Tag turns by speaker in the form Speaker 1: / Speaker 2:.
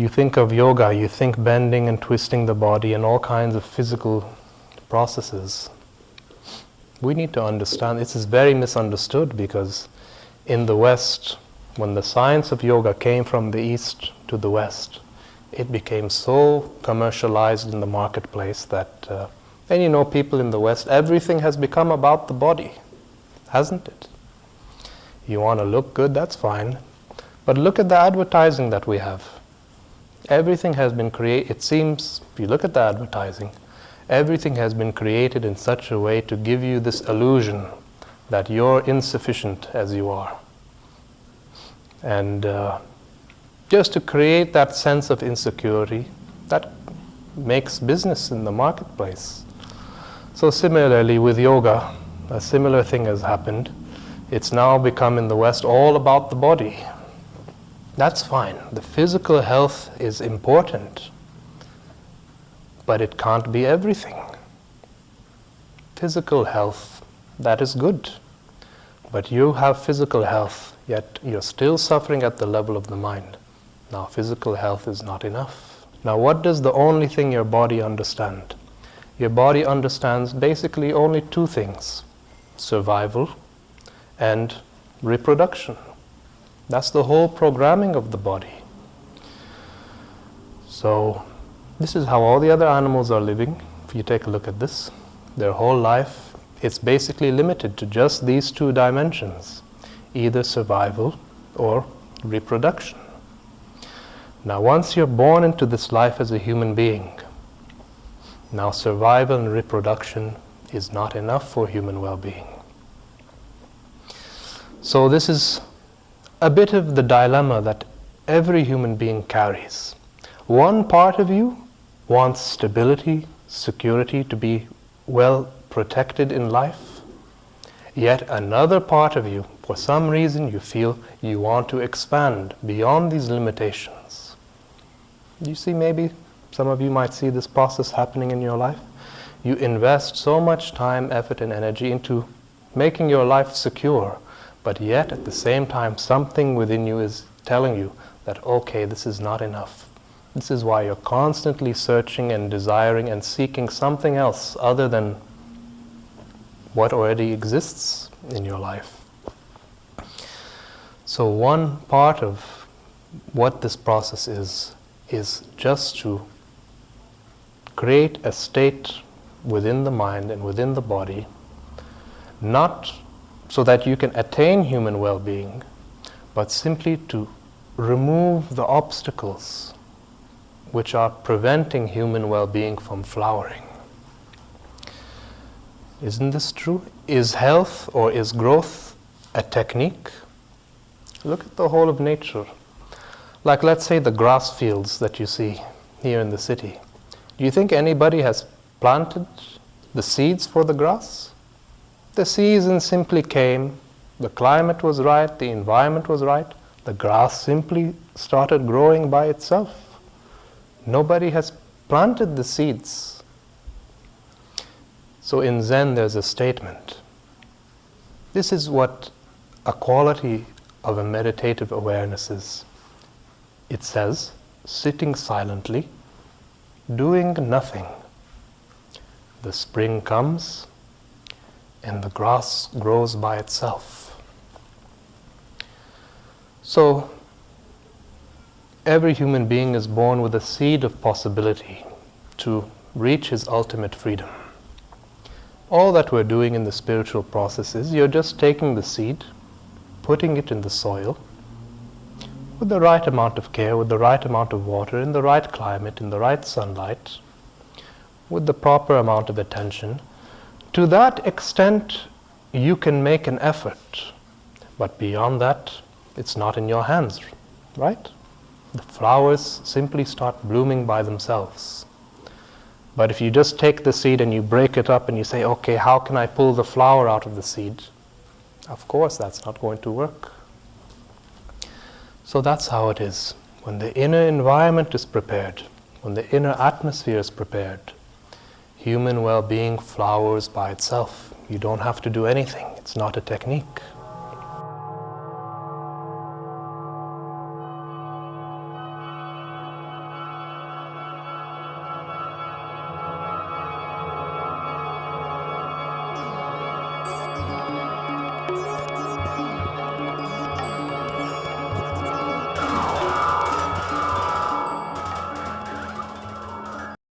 Speaker 1: You think of yoga, you think bending and twisting the body and all kinds of physical processes. We need to understand, this is very misunderstood, because in the West, when the science of yoga came from the East to the West, it became so commercialized in the marketplace that, and you know, people in the West, everything has become about the body, hasn't it? You want to look good, that's fine. But look at the advertising that we have. Everything has been created, it seems, if you look at the advertising, everything has been created in such a way to give you this illusion that you're insufficient as you are. And just to create that sense of insecurity, that makes business in the marketplace. So similarly with yoga, a similar thing has happened. It's now become in the West all about the body. That's fine. The physical health is important, but it can't be everything. Physical health, that is good. But you have physical health, yet you're still suffering at the level of the mind. Now, physical health is not enough. Now, what does the only thing your body understand? Your body understands basically only two things: survival and reproduction. That's the whole programming of the body. So, this is how all the other animals are living. If you take a look at this, their whole life, it's basically limited to just these two dimensions, either survival or reproduction. Now, once you're born into this life as a human being, now survival and reproduction is not enough for human well-being. So this is a bit of the dilemma that every human being carries. One part of you wants stability, security, to be well protected in life. Yet another part of you, for some reason, you feel you want to expand beyond these limitations. You see, maybe some of you might see this process happening in your life. You invest so much time, effort, and energy into making your life secure, but yet at the same time something within you is telling you that, okay, this is not enough. This is why you're constantly searching and desiring and seeking something else other than what already exists in your life. So one part of what this process is just to create a state within the mind and within the body, not so that you can attain human well-being, but simply to remove the obstacles which are preventing human well-being from flowering. Isn't this true? Is health or is growth a technique? Look at the whole of nature. Like, let's say, the grass fields that you see here in the city. Do you think anybody has planted the seeds for the grass? The season simply came, the climate was right, the environment was right, the grass simply started growing by itself. Nobody has planted the seeds. So in Zen there's a statement. This is what a quality of a meditative awareness is. It says, sitting silently, doing nothing. The spring comes, and the grass grows by itself. So, every human being is born with a seed of possibility to reach his ultimate freedom. All that we're doing in the spiritual process is you're just taking the seed, putting it in the soil, with the right amount of care, with the right amount of water, in the right climate, in the right sunlight, with the proper amount of attention. To that extent, you can make an effort, but beyond that, it's not in your hands, right? The flowers simply start blooming by themselves. But if you just take the seed and you break it up and you say, okay, how can I pull the flower out of the seed? Of course, that's not going to work. So that's how it is. When the inner environment is prepared, when the inner atmosphere is prepared, human well-being flowers by itself. You don't have to do anything. It's not a technique.